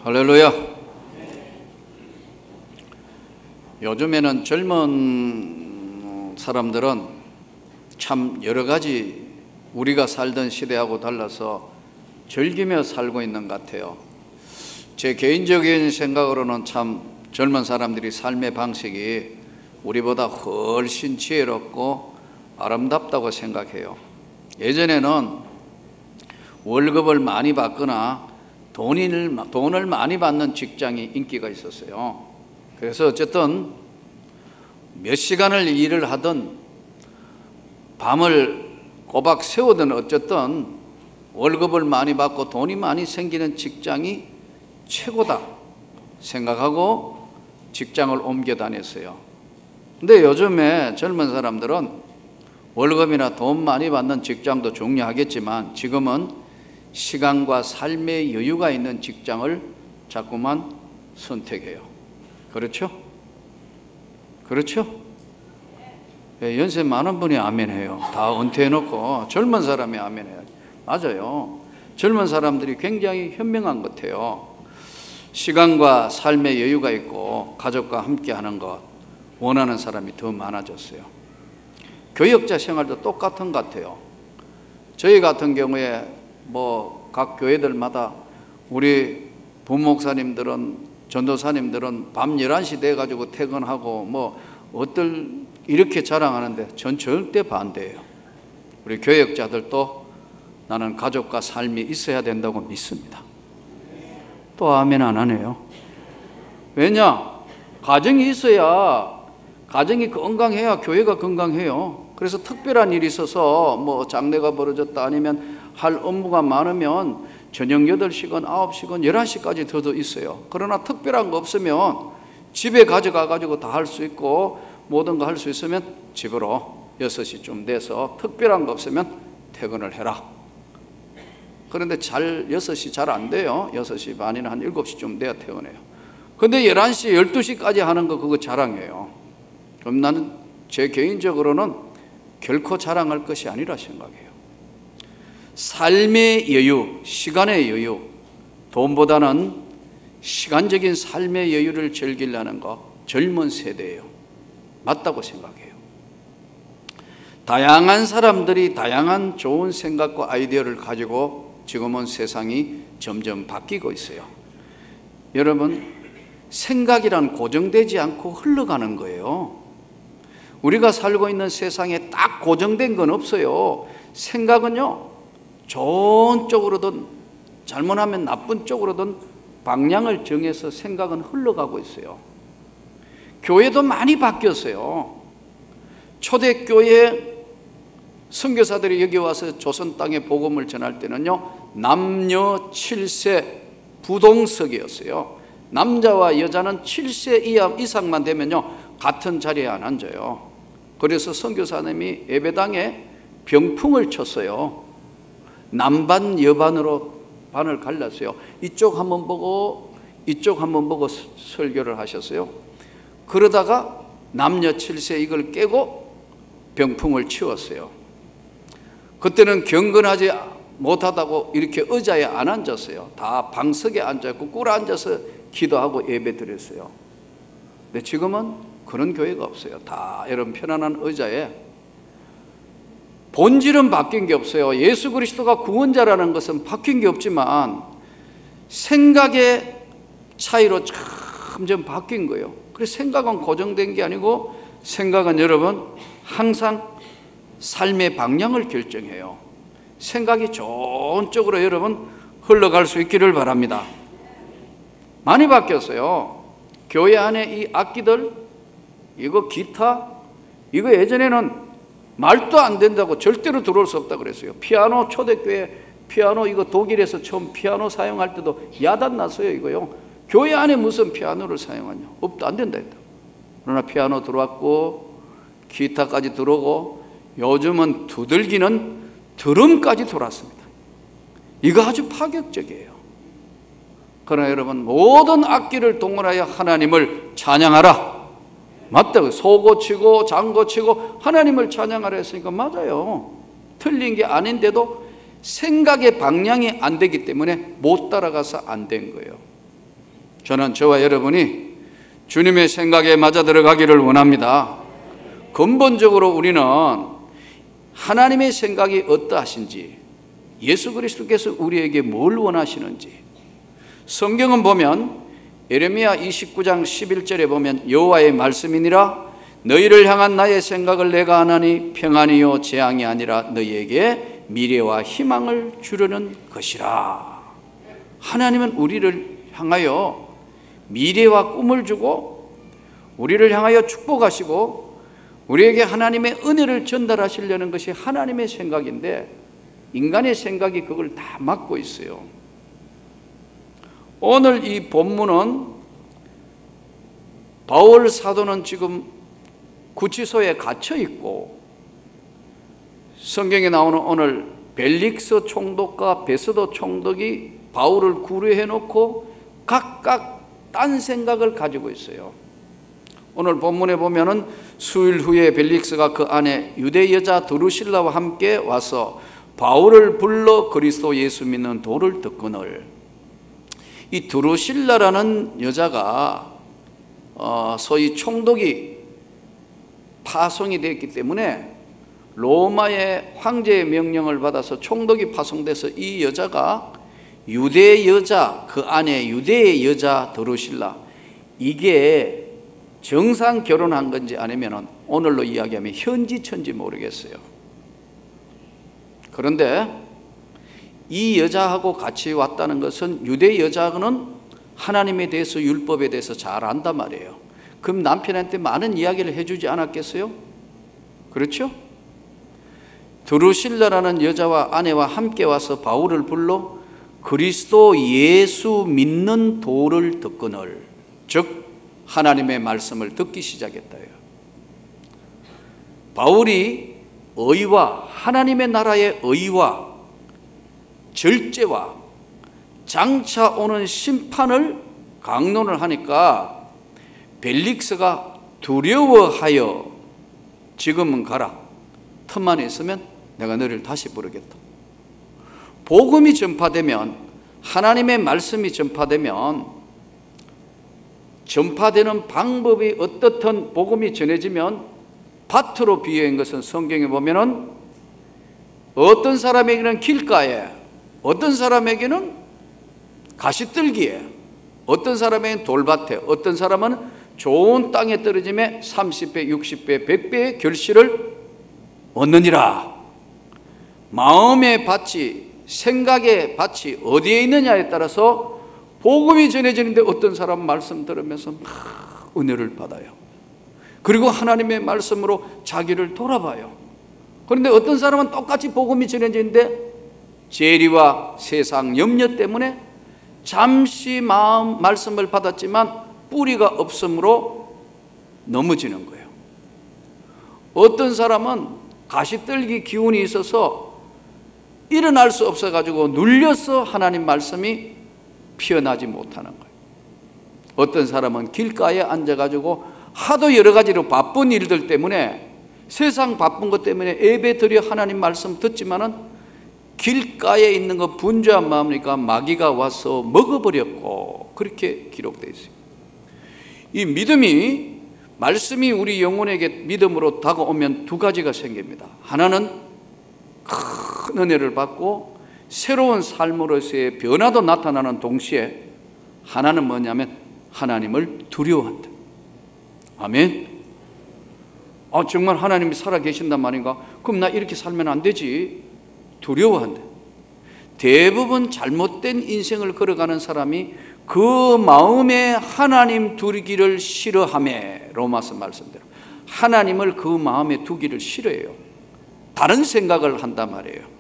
할렐루야. 요즘에는 젊은 사람들은 참 여러 가지 우리가 살던 시대하고 달라서 즐기며 살고 있는 것 같아요. 제 개인적인 생각으로는 참 젊은 사람들이 삶의 방식이 우리보다 훨씬 지혜롭고 아름답다고 생각해요. 예전에는 월급을 많이 받거나 돈을 많이 받는 직장이 인기가 있었어요. 그래서 어쨌든 몇 시간을 일을 하든 밤을 꼬박 새우든 어쨌든 월급을 많이 받고 돈이 많이 생기는 직장이 최고다 생각하고 직장을 옮겨 다녔어요. 근데 요즘에 젊은 사람들은 월급이나 돈 많이 받는 직장도 중요하겠지만 지금은 시간과 삶의 여유가 있는 직장을 자꾸만 선택해요. 그렇죠? 그렇죠? 연세 많은 분이 아멘해요. 다 은퇴해놓고 젊은 사람이 아멘해요. 맞아요. 젊은 사람들이 굉장히 현명한 것 같아요. 시간과 삶의 여유가 있고 가족과 함께하는 것 원하는 사람이 더 많아졌어요. 교역자 생활도 똑같은 것 같아요. 저희 같은 경우에 각 교회들마다 우리 부목사님들은 전도사님들은 밤 11시 돼가지고 퇴근하고 이렇게 자랑하는데 전 절대 반대예요. 우리 교역자들도 나는 가족과 삶이 있어야 된다고 믿습니다. 또 아멘 안 하네요. 왜냐? 가정이 있어야 가정이 건강해야 교회가 건강해요. 그래서 특별한 일이 있어서 장례가 벌어졌다 아니면 할 업무가 많으면 저녁 8시간, 9시간, 11시까지 더도 있어요. 그러나 특별한 거 없으면 집에 가져가가지고 다 할 수 있고 모든 거 할 수 있으면 집으로 6시쯤 돼서 특별한 거 없으면 퇴근을 해라. 그런데 6시 잘 안 돼요. 6시 반이나 한 7시쯤 돼야 퇴근해요. 근데 11시, 12시까지 하는 거 그거 자랑이에요. 그럼 나는 제 개인적으로는 결코 자랑할 것이 아니라 생각해요. 삶의 여유, 시간의 여유, 돈보다는 시간적인 삶의 여유를 즐기려는 거 젊은 세대예요. 맞다고 생각해요. 다양한 사람들이 다양한 좋은 생각과 아이디어를 가지고 지금은 세상이 점점 바뀌고 있어요. 여러분, 생각이란 고정되지 않고 흘러가는 거예요. 우리가 살고 있는 세상에 딱 고정된 건 없어요. 생각은요, 좋은 쪽으로든 잘못하면 나쁜 쪽으로든 방향을 정해서 생각은 흘러가고 있어요. 교회도 많이 바뀌었어요. 초대교회 선교사들이 여기 와서 조선 땅에 복음을 전할 때는요, 남녀 7세 부동석이었어요. 남자와 여자는 7세 이상만 되면요, 같은 자리에 안 앉아요. 그래서 선교사님이 예배당에 병풍을 쳤어요. 남반 여반으로 반을 갈랐어요. 이쪽 한번 보고 이쪽 한번 보고 설교를 하셨어요. 그러다가 남녀 7세 이걸 깨고 병풍을 치웠어요. 그때는 경건하지 못하다고 이렇게 의자에 안 앉았어요. 다 방석에 앉아있고 꿇어 앉아서 기도하고 예배 드렸어요. 근데 지금은 그런 교회가 없어요. 다 여러분 편안한 의자에. 본질은 바뀐 게 없어요. 예수 그리스도가 구원자라는 것은 바뀐 게 없지만 생각의 차이로 점점 바뀐 거예요. 그래서 생각은 고정된 게 아니고 생각은 여러분 항상 삶의 방향을 결정해요. 생각이 좋은 쪽으로 여러분 흘러갈 수 있기를 바랍니다. 많이 바뀌었어요. 교회 안에 이 악기들, 이거 기타, 이거 예전에는 말도 안 된다고 절대로 들어올 수 없다고 그랬어요. 피아노, 초대교회 피아노, 이거 독일에서 처음 피아노 사용할 때도 야단 났어요. 이거요. 교회 안에 무슨 피아노를 사용하냐. 없다, 안 된다 했다. 그러나 피아노 들어왔고 기타까지 들어오고 요즘은 두들기는 드럼까지 들어왔습니다. 이거 아주 파격적이에요. 그러나 여러분, 모든 악기를 동원하여 하나님을 찬양하라. 맞다고. 소고치고 장고치고 하나님을 찬양하라 했으니까 맞아요. 틀린 게 아닌데도 생각의 방향이 안 되기 때문에 못 따라가서 안 된 거예요. 저는 저와 여러분이 주님의 생각에 맞아 들어가기를 원합니다. 근본적으로 우리는 하나님의 생각이 어떠하신지, 예수 그리스도께서 우리에게 뭘 원하시는지, 성경은 보면 예레미야 29장 11절에 보면 여호와의 말씀이니라 너희를 향한 나의 생각을 내가 아나니 평안이요 재앙이 아니라 너희에게 미래와 희망을 주려는 것이라. 하나님은 우리를 향하여 미래와 꿈을 주고 우리를 향하여 축복하시고 우리에게 하나님의 은혜를 전달하시려는 것이 하나님의 생각인데 인간의 생각이 그걸 다 막고 있어요. 오늘 이 본문은 바울 사도는 지금 구치소에 갇혀 있고 성경에 나오는 오늘 벨릭스 총독과 베스도 총독이 바울을 구류해 놓고 각각 딴 생각을 가지고 있어요. 오늘 본문에 보면은 수일 후에 벨릭스가 그 안에 유대 여자 드루실라와 함께 와서 바울을 불러 그리스도 예수 믿는 도를 듣거늘. 이 드루실라라는 여자가 소위 총독이 파송이 되었기 때문에 로마의 황제의 명령을 받아서 총독이 파송돼서 이 여자가 유대 여자, 그 안에 유대의 여자 드루실라, 이게 정상 결혼한 건지 아니면 오늘로 이야기하면 현지천지 모르겠어요. 그런데 이 여자하고 같이 왔다는 것은 유대 여자는 하나님에 대해서 율법에 대해서 잘 안단 말이에요. 그럼 남편한테 많은 이야기를 해주지 않았겠어요? 그렇죠? 드루실라라는 여자와 아내와 함께 와서 바울을 불러 그리스도 예수 믿는 도를 듣거늘, 즉 하나님의 말씀을 듣기 시작했다요. 바울이 의와 하나님의 나라의 의와 절제와 장차 오는 심판을 강론을 하니까 벨릭스가 두려워하여 지금은 가라, 틈만 있으면 내가 너를 다시 부르겠다. 복음이 전파되면, 하나님의 말씀이 전파되면, 전파되는 방법이 어떻든 복음이 전해지면 밭으로 비유한 것은 성경에 보면은 어떤 사람에게는 길가에, 어떤 사람에게는 가시떨기에, 어떤 사람에게는 돌밭에, 어떤 사람은 좋은 땅에 떨어짐에 30배, 60배, 100배의 결실을 얻느니라. 마음의 밭이, 생각의 밭이 어디에 있느냐에 따라서 복음이 전해지는데 어떤 사람 말씀 들으면서 막 은혜를 받아요. 그리고 하나님의 말씀으로 자기를 돌아봐요. 그런데 어떤 사람은 똑같이 복음이 전해지는데 재리와 세상 염려 때문에 잠시 말씀을 받았지만 뿌리가 없으므로 넘어지는 거예요. 어떤 사람은 가시떨기 기운이 있어서 일어날 수 없어가지고 눌려서 하나님 말씀이 피어나지 못하는 거예요. 어떤 사람은 길가에 앉아가지고 하도 여러 가지로 바쁜 일들 때문에, 세상 바쁜 것 때문에 예배 드려 하나님 말씀 듣지만은 길가에 있는 거 분주한 마음이니까 마귀가 와서 먹어버렸고, 그렇게 기록되어 있어요. 이 믿음이, 말씀이 우리 영혼에게 믿음으로 다가오면 두 가지가 생깁니다. 하나는 큰 은혜를 받고 새로운 삶으로서의 변화도 나타나는 동시에, 하나는 뭐냐면 하나님을 두려워한다. 아멘. 정말 하나님이 살아계신단 말인가? 그럼 나 이렇게 살면 안 되지. 두려워한다. 대부분 잘못된 인생을 걸어가는 사람이 그 마음에 하나님 두기를 싫어하며, 로마서 말씀대로 하나님을 그 마음에 두기를 싫어해요. 다른 생각을 한단 말이에요.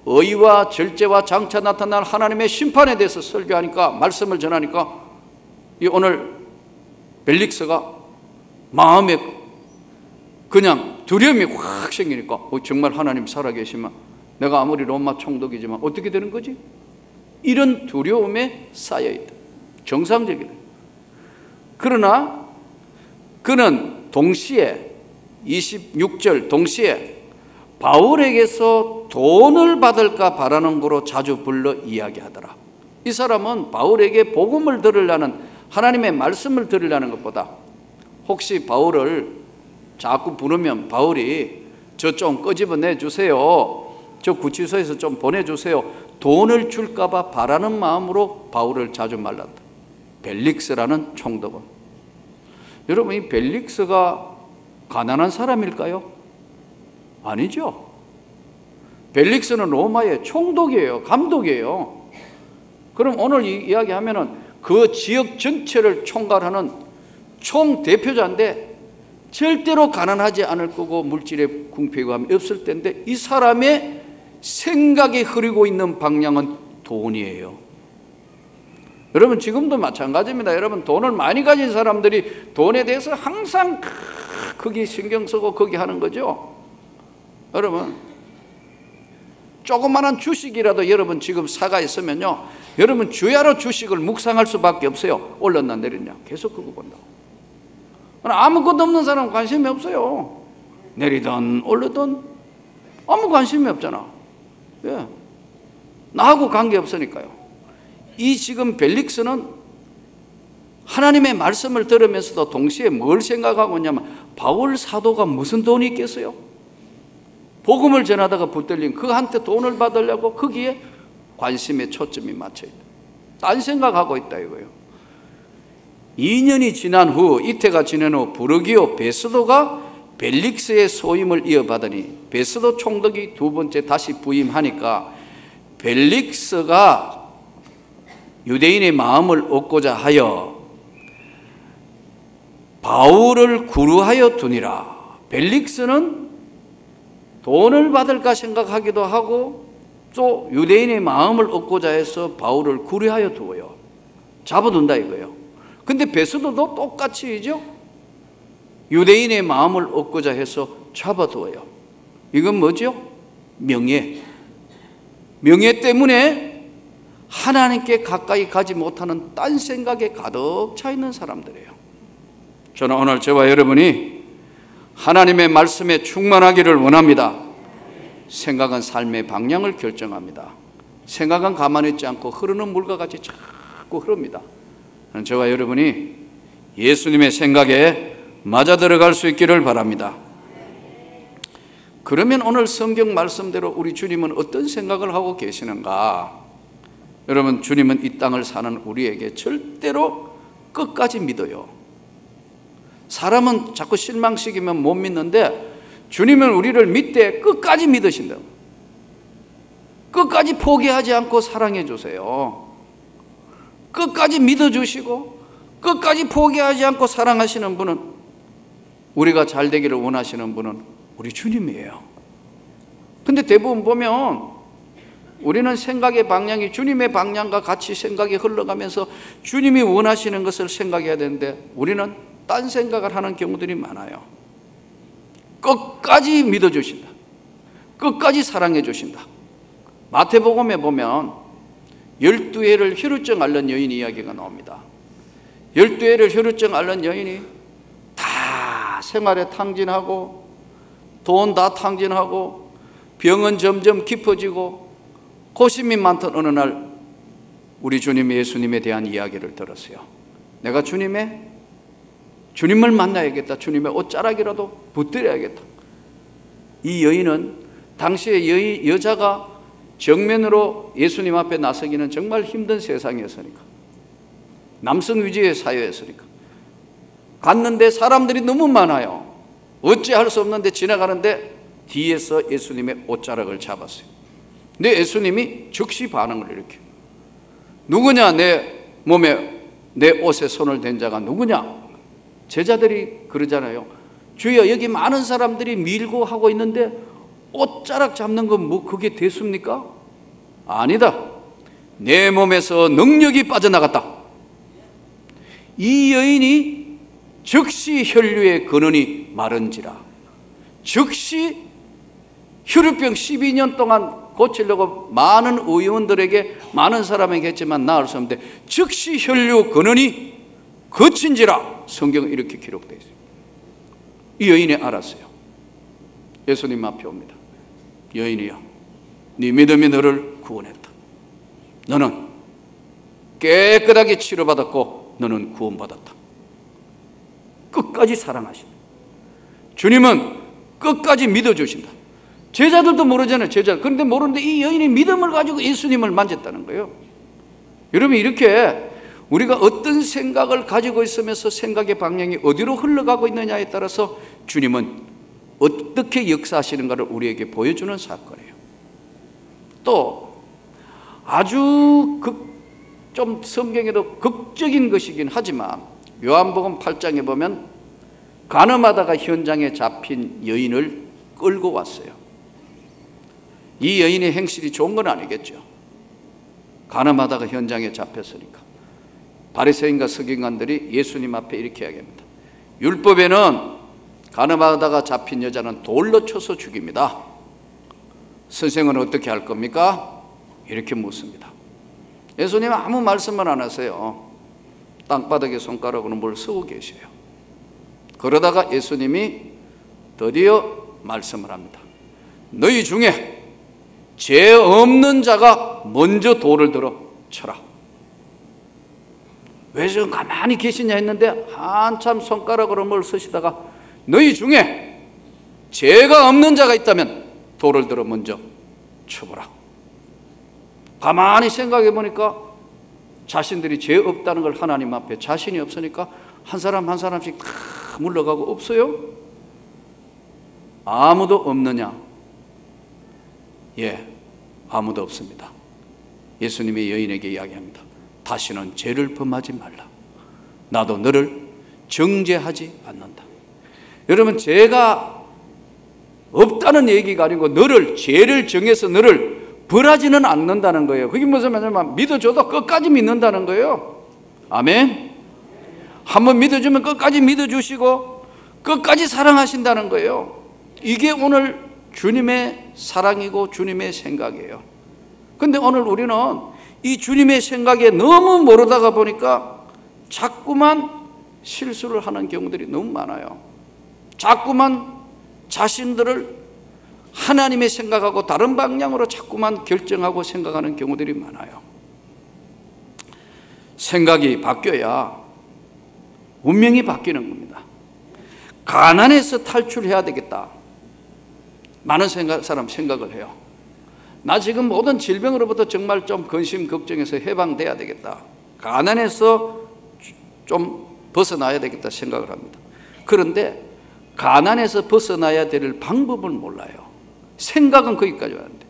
의와 절제와 장차 나타날 하나님의 심판에 대해서 설교하니까, 말씀을 전하니까 오늘 벨릭스가 마음에 그냥 두려움이 확 생기니까 정말 하나님 살아계시면 내가 아무리 로마 총독이지만 어떻게 되는 거지? 이런 두려움에 쌓여있다. 정상적이다. 그러나 그는 동시에 26절 동시에 바울에게서 돈을 받을까 바라는 거로 자주 불러 이야기하더라. 이 사람은 바울에게 복음을 들으려는, 하나님의 말씀을 들으려는 것보다 혹시 바울을 자꾸 부르면 바울이 저 좀 끄집어내 주세요, 저 구치소에서 좀 보내주세요, 돈을 줄까 봐 바라는 마음으로 바울을 자주 만났다. 벨릭스라는 총독은. 여러분, 이 벨릭스가 가난한 사람일까요? 아니죠. 벨릭스는 로마의 총독이에요. 감독이에요. 그럼 오늘 이야기하면은 그 지역 전체를 총괄하는 총대표자인데 절대로 가난하지 않을 거고 물질의 궁핍감이 없을 텐데 이 사람의 생각이 흐르고 있는 방향은 돈이에요. 여러분, 지금도 마찬가지입니다. 여러분, 돈을 많이 가진 사람들이 돈에 대해서 항상 거기 신경 쓰고 거기 하는 거죠. 여러분, 조그마한 주식이라도 여러분 지금 사가 있으면요, 여러분 주야로 주식을 묵상할 수밖에 없어요. 올랐나 내렸냐 계속 그거 본다고. 아무것도 없는 사람은 관심이 없어요. 내리든 오르든 아무 관심이 없잖아. 예. 나하고 관계없으니까요. 이 지금 벨릭스는 하나님의 말씀을 들으면서도 동시에 뭘 생각하고 있냐면 바울 사도가 무슨 돈이 있겠어요? 복음을 전하다가 붙들린 그한테 돈을 받으려고 거기에 관심의 초점이 맞춰 있다. 딴 생각하고 있다 이거예요. 2년이 지난 후, 이태가 지난 후 부르기오 베스도가 벨릭스의 소임을 이어받으니 베스도 총독이 두 번째 다시 부임하니까 벨릭스가 유대인의 마음을 얻고자 하여 바울을 구루하여 두니라. 벨릭스는 돈을 받을까 생각하기도 하고 또 유대인의 마음을 얻고자 해서 바울을 구루하여 두어요. 잡아둔다 이거예요. 근데 베스도도 똑같이죠. 유대인의 마음을 얻고자 해서 잡아두어요. 이건 뭐죠? 명예. 명예 때문에 하나님께 가까이 가지 못하는 딴 생각에 가득 차 있는 사람들이에요. 저는 오늘 저와 여러분이 하나님의 말씀에 충만하기를 원합니다. 생각은 삶의 방향을 결정합니다. 생각은 가만히 있지 않고 흐르는 물과 같이 자꾸 흐릅니다. 저와 여러분이 예수님의 생각에 맞아 들어갈 수 있기를 바랍니다. 그러면 오늘 성경 말씀대로 우리 주님은 어떤 생각을 하고 계시는가? 여러분, 주님은 이 땅을 사는 우리에게 절대로 끝까지 믿어요. 사람은 자꾸 실망시키면 못 믿는데 주님은 우리를 믿되 끝까지 믿으신다. 끝까지 포기하지 않고 사랑해 주세요. 끝까지 믿어주시고 끝까지 포기하지 않고 사랑하시는 분은, 우리가 잘 되기를 원하시는 분은 우리 주님이에요. 근데 대부분 보면 우리는 생각의 방향이 주님의 방향과 같이 생각이 흘러가면서 주님이 원하시는 것을 생각해야 되는데 우리는 딴 생각을 하는 경우들이 많아요. 끝까지 믿어주신다. 끝까지 사랑해 주신다. 마태복음에 보면 12해를 혈루증 앓는 여인 이야기가 나옵니다. 12해를 혈루증 앓는 여인이 다 생활에 탕진하고 돈 다 탕진하고 병은 점점 깊어지고 고심이 많던 어느 날 우리 주님 예수님에 대한 이야기를 들었어요. 내가 주님을 만나야겠다. 주님의 옷자락이라도 붙들어야겠다. 이 여인은 당시에 여자가 정면으로 예수님 앞에 나서기는 정말 힘든 세상이었으니까, 남성 위주의 사회였으니까 갔는데 사람들이 너무 많아요. 어찌할 수 없는데 지나가는데 뒤에서 예수님의 옷자락을 잡았어요. 근데 예수님이 즉시 반응을 일으켜요. 누구냐? 내 몸에 내 옷에 손을 댄 자가 누구냐? 제자들이 그러잖아요. 주여, 여기 많은 사람들이 밀고 하고 있는데 옷자락 잡는 건 뭐 그게 대수입니까? 아니다. 내 몸에서 능력이 빠져나갔다. 이 여인이 즉시 혈류의 근원이 마른지라. 즉시 혈루병 12년 동안 고치려고 많은 의원들에게, 많은 사람에게 했지만 나을 수 없는데 즉시 혈류 근원이 거친지라. 성경은 이렇게 기록되어 있어요. 이 여인이 알았어요. 예수님 앞에 옵니다. 여인이여, 네 믿음이 너를 구원했다. 너는 깨끗하게 치료받았고 너는 구원받았다. 끝까지 사랑하신다. 주님은 끝까지 믿어주신다. 제자들도 모르잖아요. 제자들. 그런데 모르는데 이 여인이 믿음을 가지고 예수님을 만졌다는 거예요. 여러분, 이렇게 우리가 어떤 생각을 가지고 있으면서 생각의 방향이 어디로 흘러가고 있느냐에 따라서 주님은 어떻게 역사하시는가를 우리에게 보여주는 사건이에요. 또 아주 좀 성경에도 극적인 것이긴 하지만 요한복음 8장에 보면 간음하다가 현장에 잡힌 여인을 끌고 왔어요. 이 여인의 행실이 좋은 건 아니겠죠. 간음하다가 현장에 잡혔으니까. 바리새인과 서기관들이 예수님 앞에 이렇게 이야기합니다. 율법에는 간음하다가 잡힌 여자는 돌로 쳐서 죽입니다. 선생은 어떻게 할 겁니까? 이렇게 묻습니다. 예수님은 아무 말씀을 안 하세요. 땅바닥에 손가락으로 뭘 쓰고 계셔요. 그러다가 예수님이 드디어 말씀을 합니다. 너희 중에 죄 없는 자가 먼저 돌을 들어 쳐라. 왜 지금 가만히 계시냐 했는데 한참 손가락으로 뭘 쓰시다가 너희 중에 죄가 없는 자가 있다면 돌을 들어 먼저 쳐보라. 가만히 생각해 보니까 자신들이 죄 없다는 걸 하나님 앞에 자신이 없으니까 한 사람 한 사람씩 다 물러가고 없어요? 아무도 없느냐? 예, 아무도 없습니다. 예수님이 여인에게 이야기합니다. 다시는 죄를 범하지 말라. 나도 너를 정죄하지 않는다. 여러분, 죄가 없다는 얘기가 아니고 너를, 죄를 정해서 너를 벌하지는 않는다는 거예요. 그게 무슨 말이냐면 믿어줘도 끝까지 믿는다는 거예요. 아멘. 한번 믿어주면 끝까지 믿어주시고 끝까지 사랑하신다는 거예요. 이게 오늘 주님의 사랑이고 주님의 생각이에요. 근데 오늘 우리는 이 주님의 생각에 너무 모르다가 보니까 자꾸만 실수를 하는 경우들이 너무 많아요. 자꾸만 자신들을 하나님의 생각하고 다른 방향으로 자꾸만 결정하고 생각하는 경우들이 많아요. 생각이 바뀌어야 운명이 바뀌는 겁니다. 가난에서 탈출해야 되겠다. 많은 사람 생각을 해요. 나 지금 모든 질병으로부터 정말 좀 근심 걱정해서 해방돼야 되겠다. 가난에서 좀 벗어나야 되겠다 생각을 합니다. 그런데 가난에서 벗어나야 될 방법을 몰라요. 생각은 거기까지 왔는데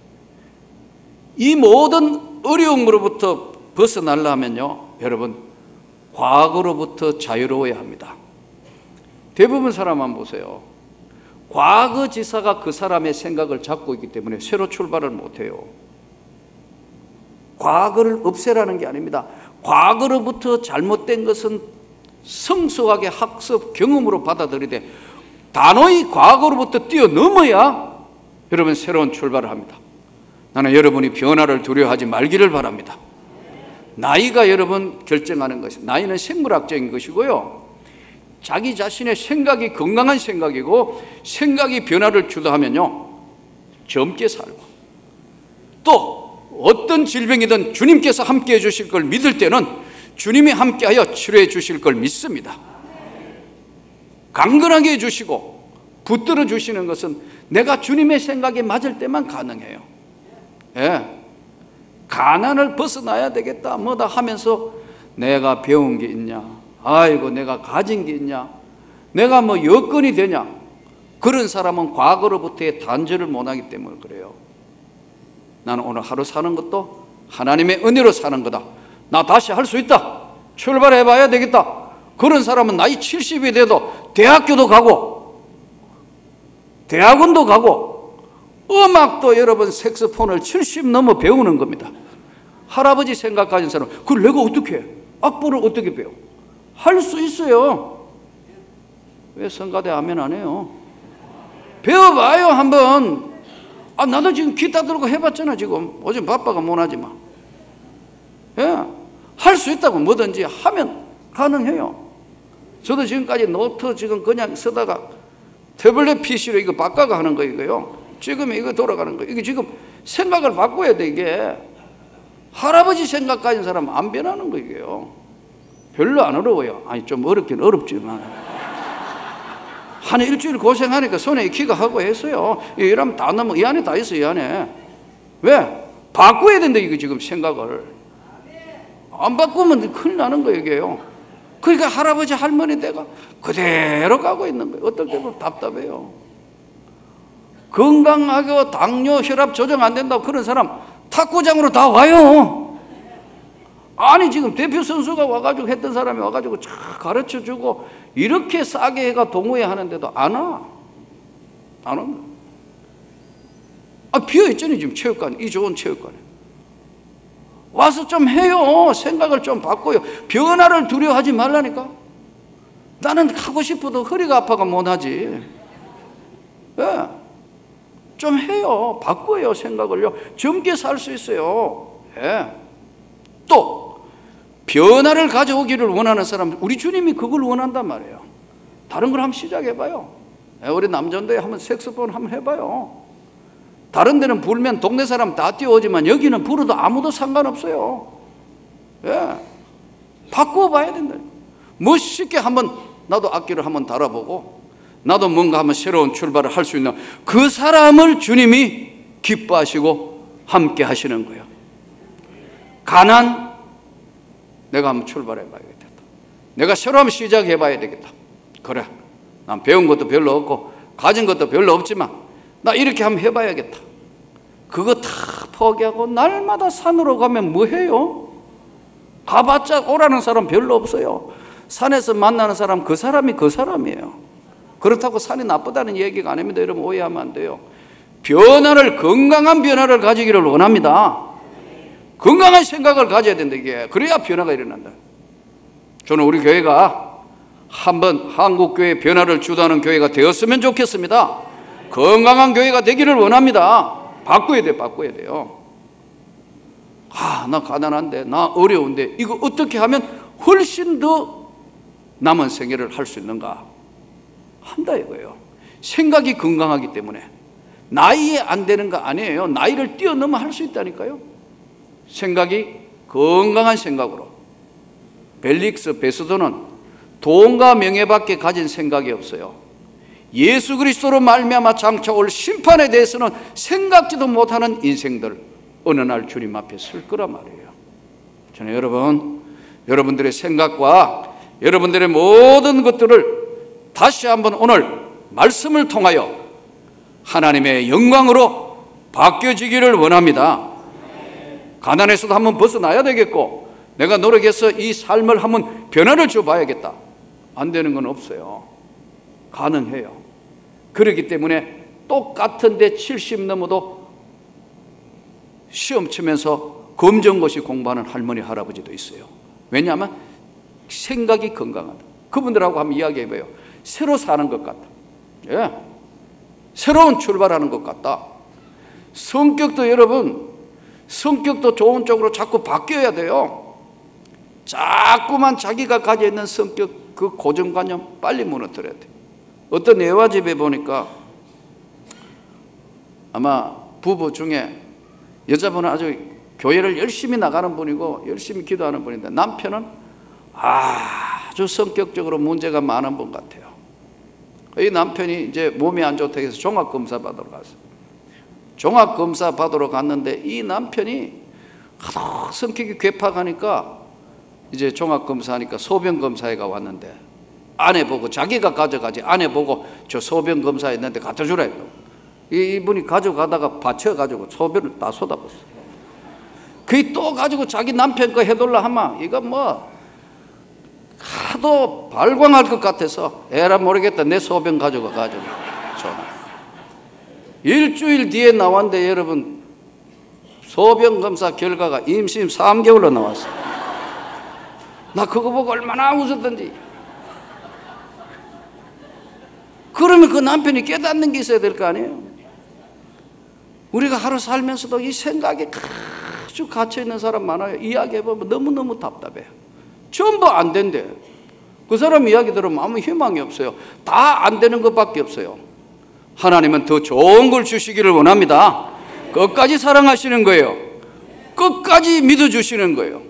이 모든 어려움으로부터 벗어나려면요, 여러분, 과거로부터 자유로워야 합니다. 대부분 사람만 보세요. 과거 지사가 그 사람의 생각을 잡고 있기 때문에 새로 출발을 못해요. 과거를 없애라는 게 아닙니다. 과거로부터 잘못된 것은 성숙하게 학습 경험으로 받아들이되 단호히 과거로부터 뛰어넘어야 여러분 새로운 출발을 합니다. 나는 여러분이 변화를 두려워하지 말기를 바랍니다. 나이가 여러분 결정하는 것이, 나이는 생물학적인 것이고요, 자기 자신의 생각이 건강한 생각이고 생각이 변화를 주도하면요 젊게 살고, 또 어떤 질병이든 주님께서 함께해 주실 걸 믿을 때는 주님이 함께하여 치료해 주실 걸 믿습니다. 강건하게 해주시고 붙들어 주시는 것은 내가 주님의 생각에 맞을 때만 가능해요. 예. 가난을 벗어나야 되겠다 뭐다 하면서 내가 배운 게 있냐, 아이고 내가 가진 게 있냐, 내가 뭐 여건이 되냐, 그런 사람은 과거로부터의 단절을 못하기 때문에 그래요. 나는 오늘 하루 사는 것도 하나님의 은혜로 사는 거다. 나 다시 할 수 있다. 출발해 봐야 되겠다. 그런 사람은 나이 70이 돼도 대학교도 가고 대학원도 가고 음악도 여러분 색소폰을 70 넘어 배우는 겁니다. 할아버지 생각 가진 사람, 그걸 내가 어떻게 해? 악보를 어떻게 배워? 할 수 있어요. 왜 성가대 아멘 안 해요? 배워봐요 한번. 아, 나도 지금 기타 들고 해봤잖아. 지금 요즘 바빠가 못하지만, 예, 할 수 있다고. 뭐든지 하면 가능해요. 저도 지금까지 노트 지금 그냥 쓰다가 태블릿 PC로 이거 바꿔가 하는 거예요. 지금 이거 돌아가는 거예요. 이게 지금 생각을 바꿔야 돼. 이게 할아버지 생각 가진 사람은 안 변하는 거예요. 별로 안 어려워요. 아니 좀 어렵긴 어렵지만 한 일주일 고생하니까 손에 익히고 하고 했어요. 이러면 다 넘어. 이 안에 다 있어요. 이 안에. 왜? 바꿔야 된다 이거 지금 생각을. 안 바꾸면 큰일 나는 거예요 이게요. 그러니까 할아버지 할머니 때가 그대로 가고 있는 거예요. 어떨 때는 답답해요. 건강하고 당뇨 혈압 조정 안 된다고 그런 사람 탁구장으로 다 와요. 아니 지금 대표 선수가 와가지고 했던 사람이 와가지고 쫙 가르쳐주고 이렇게 싸게 해가 동호회 하는데도 안 와. 안 옵니다. 비어있잖아요 지금 체육관. 이 좋은 체육관에 와서 좀 해요. 생각을 좀 바꿔요. 변화를 두려워하지 말라니까. 나는 하고 싶어도 허리가 아파가 못하지. 왜? 좀 해요. 바꿔요 생각을요. 젊게 살 수 있어요. 예. 또 변화를 가져오기를 원하는 사람, 우리 주님이 그걸 원한단 말이에요. 다른 걸 한번 시작해봐요. 우리 남전도에 한번 색소폰 한번 해봐요. 다른 데는 불면 동네 사람 다 뛰어오지만 여기는 불어도 아무도 상관없어요. 예. 바꿔봐야 된다. 멋있게 한번 나도 악기를 한번 달아보고 나도 뭔가 한번 새로운 출발을 할 수 있는 그 사람을 주님이 기뻐하시고 함께 하시는 거예요. 가난, 내가 한번 출발해 봐야겠다. 내가 새로 한번 시작해 봐야 되겠다. 그래, 난 배운 것도 별로 없고 가진 것도 별로 없지만 나 이렇게 한번 해봐야겠다. 그거 다 포기하고 날마다 산으로 가면 뭐 해요? 가봤자 오라는 사람 별로 없어요. 산에서 만나는 사람 그 사람이 그 사람이에요. 그렇다고 산이 나쁘다는 얘기가 아닙니다. 여러분 오해하면 안 돼요. 변화를, 건강한 변화를 가지기를 원합니다. 건강한 생각을 가져야 된다 이게. 그래야 변화가 일어난다. 저는 우리 교회가 한번 한국교회 변화를 주도하는 교회가 되었으면 좋겠습니다. 건강한 교회가 되기를 원합니다. 바꿔야 돼, 바꿔야 돼요. 나 가난한데, 나 어려운데 이거 어떻게 하면 훨씬 더 남은 생애를 할 수 있는가 한다 이거예요. 생각이 건강하기 때문에 나이에 안 되는 거 아니에요. 나이를 뛰어넘어 할 수 있다니까요. 생각이 건강한 생각으로. 벨릭스 베스도는 돈과 명예밖에 가진 생각이 없어요. 예수 그리스도로 말미암아 장차 올 심판에 대해서는 생각지도 못하는 인생들 어느 날 주님 앞에 설 거란 말이에요. 저는 여러분들의 생각과 여러분들의 모든 것들을 다시 한번 오늘 말씀을 통하여 하나님의 영광으로 바뀌어지기를 원합니다. 가난에서도 한번 벗어나야 되겠고 내가 노력해서 이 삶을 한번 변화를 줘봐야겠다. 안 되는 건 없어요. 가능해요. 그렇기 때문에 똑같은데 70 넘어도 시험 치면서 검정고시 공부하는 할머니 할아버지도 있어요. 왜냐하면 생각이 건강하다. 그분들하고 한번 이야기해봐요. 새로 사는 것 같다. 예. 새로운 출발하는 것 같다. 성격도 여러분, 성격도 좋은 쪽으로 자꾸 바뀌어야 돼요. 자꾸만 자기가 가지고 있는 성격, 그 고정관념 빨리 무너뜨려야 돼. 어떤 애화집에 보니까 아마 부부 중에 여자분은 아주 교회를 열심히 나가는 분이고 열심히 기도하는 분인데 남편은 아주 성격적으로 문제가 많은 분 같아요. 이 남편이 이제 몸이 안 좋다고 해서 종합검사 받으러 갔어요. 종합검사 받으러 갔는데 이 남편이 하도 성격이 괴팍하니까 이제 종합검사하니까 소변검사회가 왔는데 아내 보고 자기가 가져가지 아내 보고 저 소변검사 했는데 갖다 주라 했다고. 이분이 가져가다가 받쳐가지고 소변을 다 쏟아붓어요. 그게 또 가지고 자기 남편 거 해달라 하면 이거 뭐 하도 발광할 것 같아서 에라 모르겠다 내 소변 가져가가지고 일주일 뒤에 나왔는데 여러분 소변검사 결과가 임신 3개월로 나왔어요. 나 그거 보고 얼마나 웃었던지. 그러면 그 남편이 깨닫는 게 있어야 될 거 아니에요. 우리가 하루 살면서도 이 생각에 아주 갇혀있는 사람 많아요. 이야기해보면 너무너무 답답해요. 전부 안 된대. 그 사람 이야기 들으면 아무 희망이 없어요. 다 안 되는 것밖에 없어요. 하나님은 더 좋은 걸 주시기를 원합니다. 끝까지 사랑하시는 거예요. 끝까지 믿어주시는 거예요.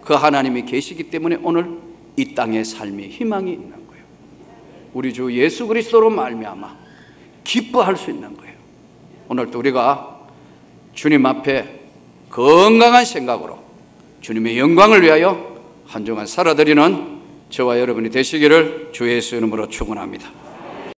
그 하나님이 계시기 때문에 오늘 이 땅에 삶의 희망이 있는 거예요. 우리 주 예수 그리스도로 말미암아 기뻐할 수 있는 거예요. 오늘도 우리가 주님 앞에 건강한 생각으로 주님의 영광을 위하여 한 주간 살아드리는 저와 여러분이 되시기를 주 예수 이름으로 축원합니다.